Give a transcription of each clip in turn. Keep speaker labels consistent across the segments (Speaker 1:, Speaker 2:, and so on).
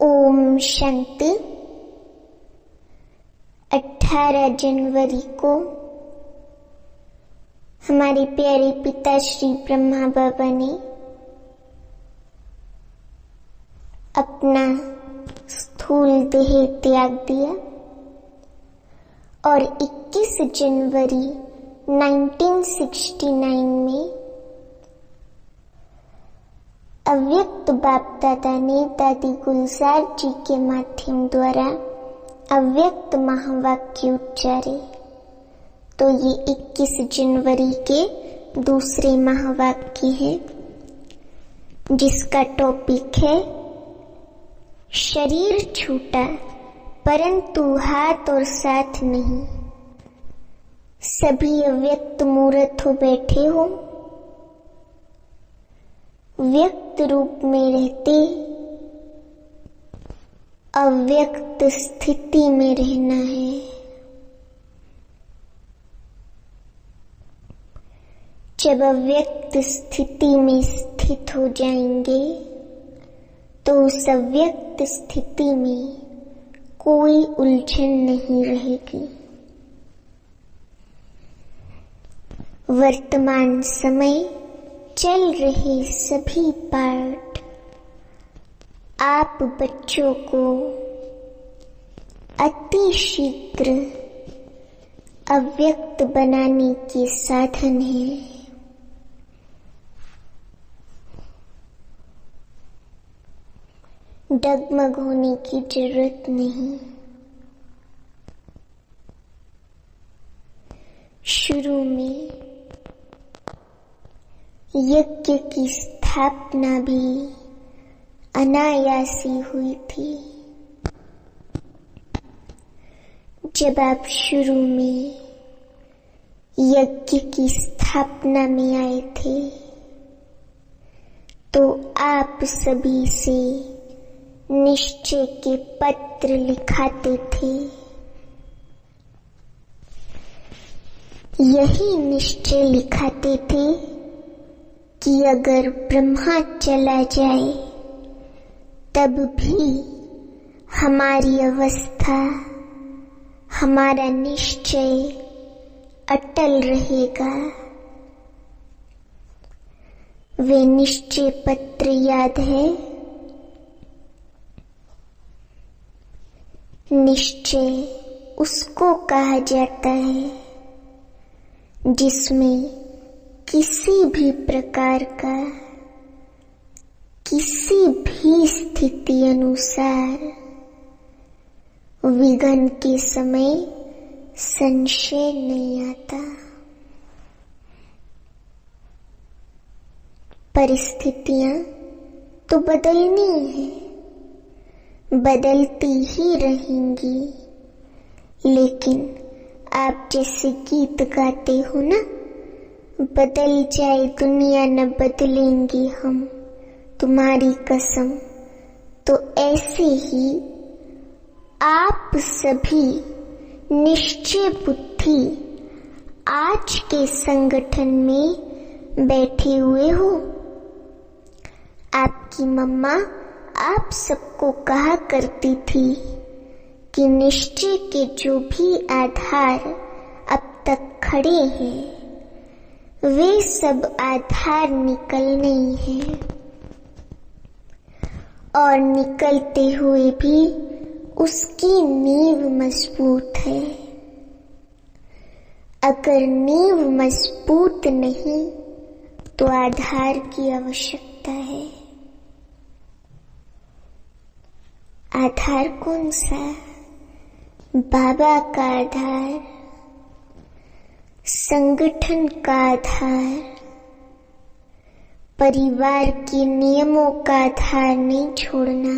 Speaker 1: ओम शांति। 18 जनवरी को हमारे प्यारे पिता श्री ब्रह्मा बाबा ने अपना स्थूल देह त्याग दिया और 21 जनवरी 1969 में अव्यक्त बाप दादा ने दादी गुलजार जी के माध्यम द्वारा अव्यक्त महावाक्य उच्चारे। तो ये 21 जनवरी के दूसरे महावाक्य है, जिसका टॉपिक है शरीर छूटा परंतु हाथ और साथ नहीं। सभी अव्यक्त मूर्त हो बैठे हो, व्यक्त रूप में रहते अव्यक्त स्थिति में रहना है। जब अव्यक्त स्थिति में स्थित हो जाएंगे तो उस अव्यक्त स्थिति में कोई उलझन नहीं रहेगी। वर्तमान समय चल रहे सभी पाठ आप बच्चों को अति शीघ्र अव्यक्त बनाने के साधन है। डगमग होने की जरूरत नहीं। शुरू में यज्ञ की स्थापना भी अनायासी हुई थी। जब आप शुरू में यज्ञ की स्थापना में आए थे तो आप सभी से निश्चय के पत्र लिखाते थे। यही निश्चय लिखाते थे कि अगर ब्रह्मा चला जाए तब भी हमारी अवस्था, हमारा निश्चय अटल रहेगा। वे निश्चय पत्र याद है? निश्चय उसको कहा जाता है जिसमें किसी भी प्रकार का, किसी भी स्थिति अनुसार विघ्न के समय संशय नहीं आता। परिस्थितियां तो बदलनी है, बदलती ही रहेंगी, लेकिन आप जैसे गीत गाते हो ना, बदल जाए दुनिया न बदलेंगे हम, तुम्हारी कसम। तो ऐसे ही आप सभी निश्चय बुद्धि आज के संगठन में बैठे हुए हो। आपकी मम्मा आप सबको कहा करती थी कि निश्चय के जो भी आधार अब तक खड़े हैं वे सब आधार निकलने ही हैं, और निकलते हुए भी उसकी नींव मजबूत है। अगर नींव मजबूत नहीं तो आधार की आवश्यकता है। आधार कौन सा? बाबा का आधार, संगठन का आधार, परिवार के नियमों का आधार नहीं छोड़ना।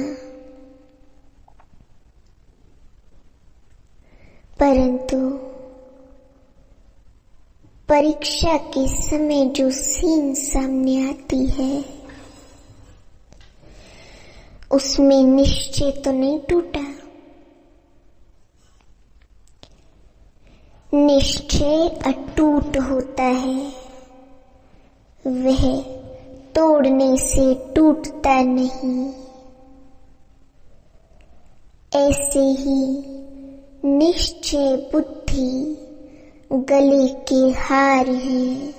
Speaker 1: परंतु परीक्षा के समय जो सीन सामने आती है उसमें निश्चय तो नहीं टूटा। निश्चय अटूट होता है, वह तोड़ने से टूटता नहीं। ऐसे ही निश्चय बुद्धि गले के हार हैं।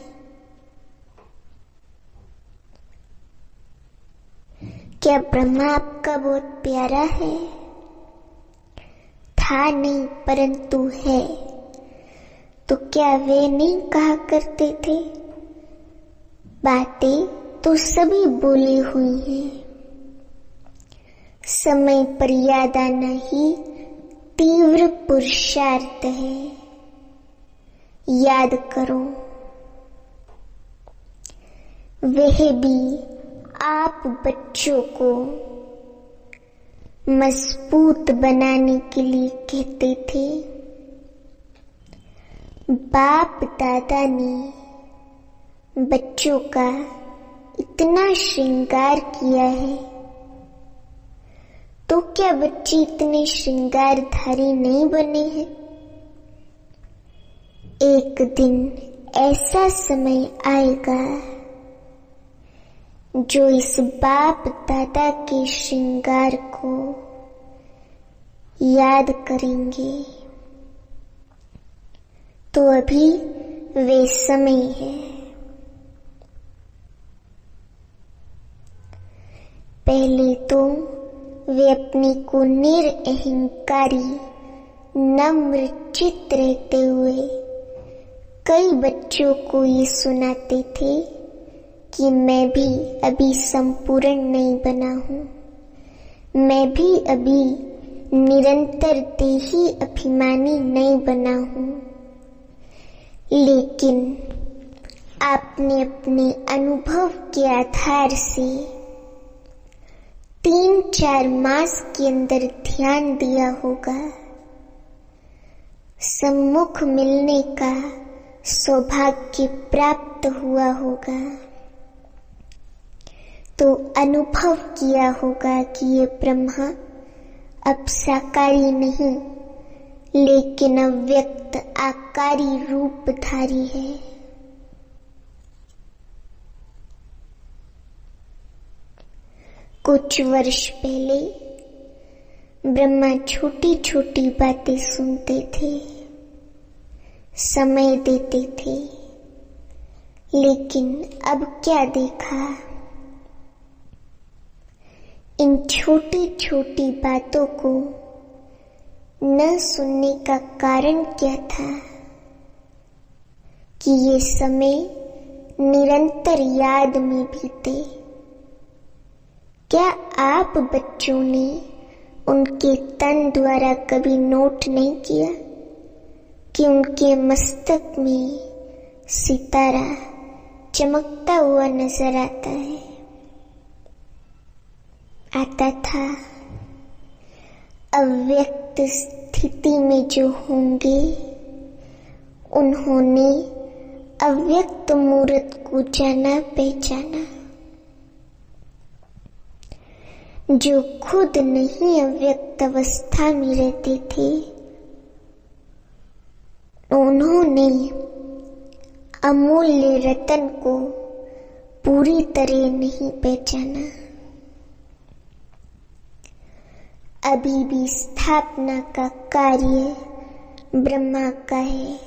Speaker 1: क्या ब्रह्मा आपका बहुत प्यारा है? था नहीं परंतु है। तो क्या वे नहीं कहा करते थे? बातें तो सभी बोली हुई हैं, समय पर याद आना ही तीव्र पुरुषार्थ है। याद करो, वह भी आप बच्चों को मजबूत बनाने के लिए कहते थे। बाप दादा ने बच्चों का इतना श्रृंगार किया है, तो क्या बच्चे इतने श्रृंगारधारी नहीं बने हैं? एक दिन ऐसा समय आएगा जो इस बाप दादा के श्रृंगार को याद करेंगे। तो अभी वे समय है। पहले तो वे अपने को निरअहंकारी नम्र चित्त रहते हुए कई बच्चों को ये सुनाते थे कि मैं भी अभी संपूर्ण नहीं बना हूँ, मैं भी अभी निरंतर देही अभिमानी नहीं बना हूँ। लेकिन आपने अपने अनुभव के आधार से 3-4 मास के अंदर ध्यान दिया होगा, सम्मुख मिलने का सौभाग्य प्राप्त हुआ होगा, तो अनुभव किया होगा कि ये ब्रह्मा अब साकारी नहीं लेकिन अव्यक्त आकारी रूपधारी है। कुछ वर्ष पहले ब्रह्मा छोटी छोटी बातें सुनते थे, समय देते थे, लेकिन अब क्या देखा? इन छोटी छोटी बातों को न सुनने का कारण क्या था कि ये समय निरंतर याद में बीते। क्या आप बच्चों ने उनके तन द्वारा कभी नोट नहीं किया कि उनके मस्तक में सितारा चमकता हुआ नजर आता है? आता था। अव्यक्त स्थिति में जो होंगे उन्होंने अव्यक्त मूर्त को जाना पहचाना। जो खुद नहीं अव्यक्त अवस्था में रहते थे उन्होंने अमूल्य रतन को पूरी तरह नहीं पहचाना। अभी भी स्थापना का कार्य ब्रह्मा का है,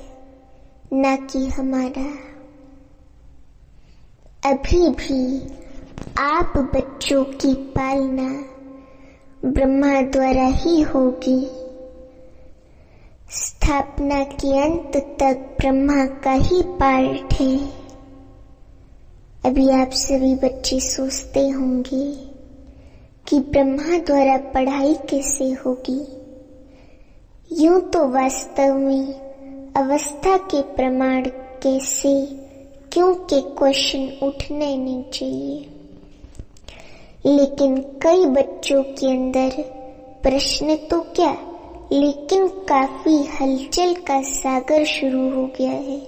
Speaker 1: न कि हमारा। अभी भी आप बच्चों की पालना ब्रह्मा द्वारा ही होगी। स्थापना के अंत तक ब्रह्मा का ही पार्ट है। अभी आप सभी बच्चे सोचते होंगे कि ब्रह्मा द्वारा पढ़ाई कैसे होगी। यूं तो वास्तव में अवस्था के प्रमाण कैसे, क्यों के क्वेश्चन उठने नहीं चाहिए, लेकिन कई बच्चों के अंदर प्रश्न तो क्या, लेकिन काफी हलचल का सागर शुरू हो गया है।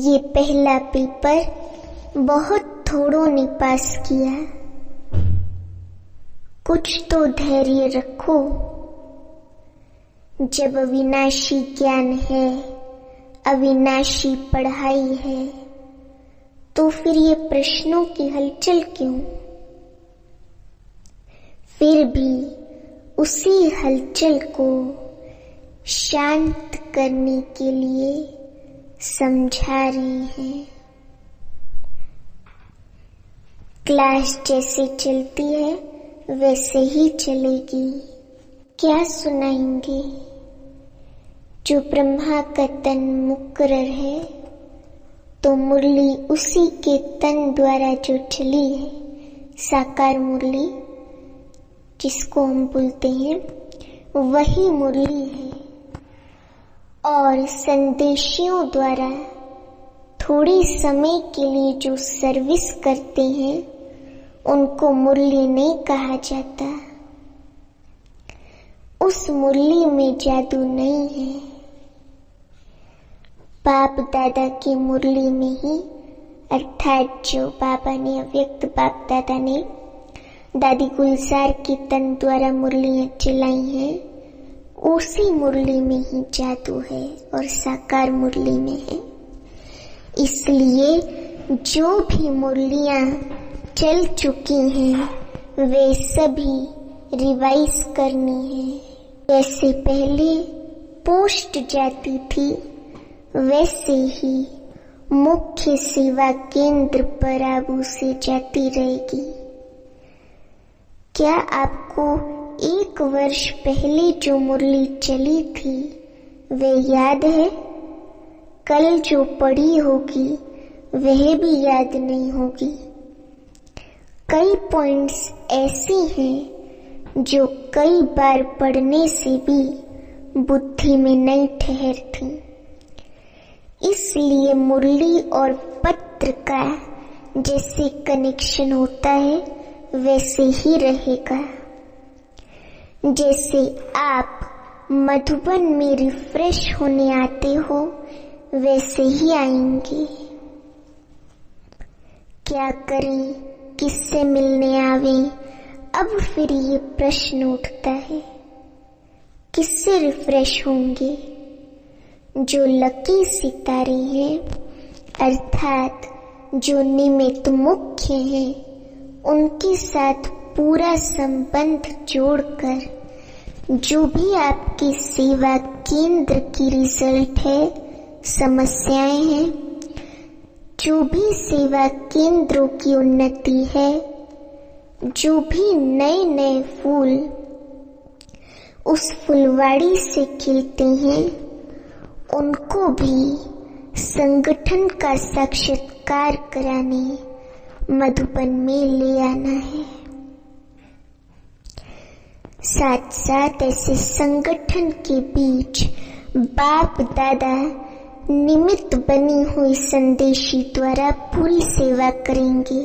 Speaker 1: ये पहला पेपर बहुत थोड़ों ने पास किया। कुछ तो धैर्य रखो। जब अविनाशी ज्ञान है, अविनाशी पढ़ाई है, तो फिर ये प्रश्नों की हलचल क्यों? फिर भी उसी हलचल को शांत करने के लिए समझा रहे हैं। क्लास जैसे चलती है वैसे ही चलेगी। क्या सुनाएंगे? जो ब्रह्मा का तन मुकर्रर है, तो मुरली उसी के तन द्वारा जो चली है, साकार मुरली जिसको हम बोलते हैं, वही मुरली है। और संदेशियों द्वारा थोड़े समय के लिए जो सर्विस करते हैं, उनको मुरली नहीं कहा जाता। उस मुरली में जादू नहीं है। बाप दादा की मुरली में ही, अर्थात जो बाबा ने, अव्यक्त बाप दादा ने दादी गुलजार के तन द्वारा मुरलियां चलाई हैं, उसी मुरली में ही जादू है और साकार मुरली में है। इसलिए जो भी मुरलियां चल चुकी हैं, वे सभी रिवाइज करनी है। जैसे पहले पोस्ट जाती थी, वैसे ही मुख्य सेवा केंद्र पर अब उसे जाती रहेगी। क्या आपको 1 वर्ष पहले जो मुरली चली थी वे याद है? कल जो पढ़ी होगी वह भी याद नहीं होगी। कई पॉइंट्स ऐसे हैं जो कई बार पढ़ने से भी बुद्धि में नहीं ठहरती। इसलिए मुरली और पत्र का जैसे कनेक्शन होता है वैसे ही रहेगा। जैसे आप मधुबन में रिफ्रेश होने आते हो, वैसे ही आएंगे। क्या करें, किससे मिलने आवे? अब फिर ये प्रश्न उठता है, किससे रिफ्रेश होंगे? जो लकी सितारे हैं, अर्थात जो निमित्त मुख्य हैं, उनके साथ पूरा संबंध जोड़कर जो भी आपकी सेवा केंद्र की रिजल्ट है, समस्याएं हैं, जो भी सेवा केंद्रों की उन्नति है, जो भी नए नए फूल उस फुलवाड़ी से खिलते हैं, उनको भी संगठन का साक्षात्कार कराने मधुबन में ले आना है। साथ साथ ऐसे संगठन के बीच बाप दादा निमित्त बनी हुई संदेशी द्वारा पूरी सेवा करेंगे।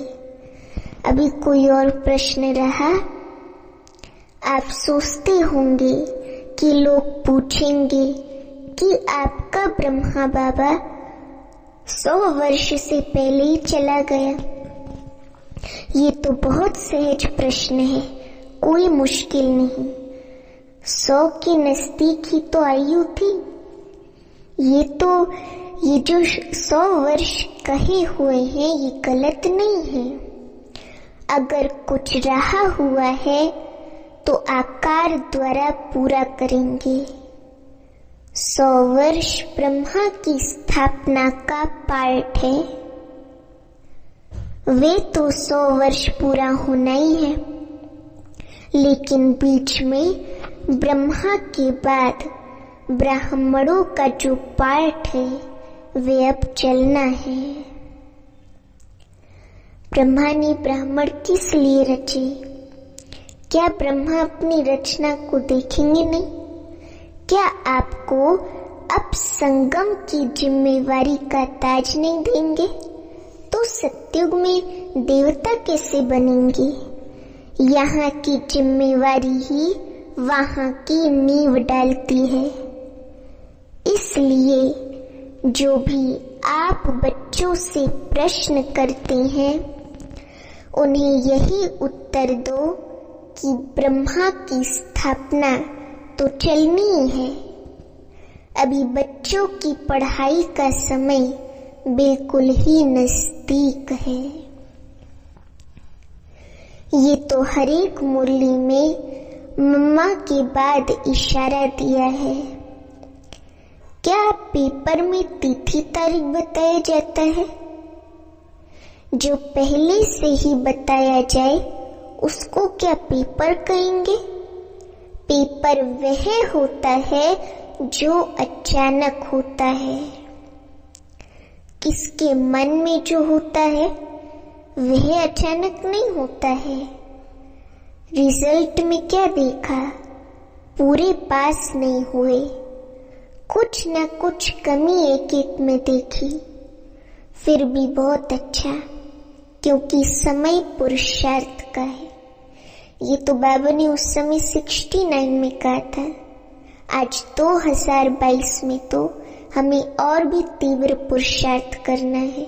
Speaker 1: अभी कोई और प्रश्न रहा? आप सोचते होंगे कि लोग पूछेंगे कि आपका ब्रह्मा बाबा 100 वर्ष से पहले ही चला गया। ये तो बहुत सहज प्रश्न है, कोई मुश्किल नहीं। 100 के नजदीक ही तो आयु थी। ये जो 100 वर्ष कहे हुए हैं, ये गलत नहीं है। अगर कुछ रहा हुआ है तो आकार द्वारा पूरा करेंगे। 100 वर्ष ब्रह्मा की स्थापना का पार्ट है। वे तो 100 वर्ष पूरा होना ही है, लेकिन बीच में ब्रह्मा के बाद ब्राह्मणों का जो पार्ट है, वे अब चलना है। ब्रह्मा ने ब्राह्मण किस लिए रचे? क्या ब्रह्मा अपनी रचना को देखेंगे नहीं? क्या आपको अब संगम की जिम्मेवारी का ताज नहीं देंगे तो सत्युग में देवता कैसे बनेंगे? यहाँ की जिम्मेवारी ही वहाँ की नींव डालती है। इसलिए जो भी आप बच्चों से प्रश्न करते हैं, उन्हें यही उत्तर दो कि ब्रह्मा की स्थापना तो चलनी ही है। अभी बच्चों की पढ़ाई का समय बिल्कुल ही नजदीक है। ये तो हर एक मुरली में मम्मा के बाद इशारा दिया है। क्या पेपर में तिथि तारीख बताया जाता है? जो पहले से ही बताया जाए उसको क्या पेपर कहेंगे? पेपर वह होता है जो अचानक होता है। किसके मन में जो होता है वह अचानक नहीं होता है। रिजल्ट में क्या देखा? पूरे पास नहीं हुए, कुछ न कुछ कमी एक एक में देखी। फिर भी बहुत अच्छा, क्योंकि समय पुरुषार्थ का है। ये तो बाबा ने उस समय 69 में कहा था। आज 2022 में तो हमें और भी तीव्र पुरुषार्थ करना है,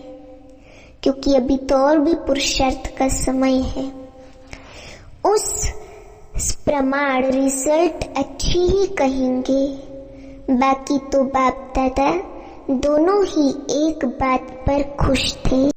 Speaker 1: क्योंकि अभी तो और भी पुरुषार्थ का समय है। उस प्रमाण रिजल्ट अच्छी ही कहेंगे। बाकी तो बाप दादा दोनों ही एक बात पर खुश थे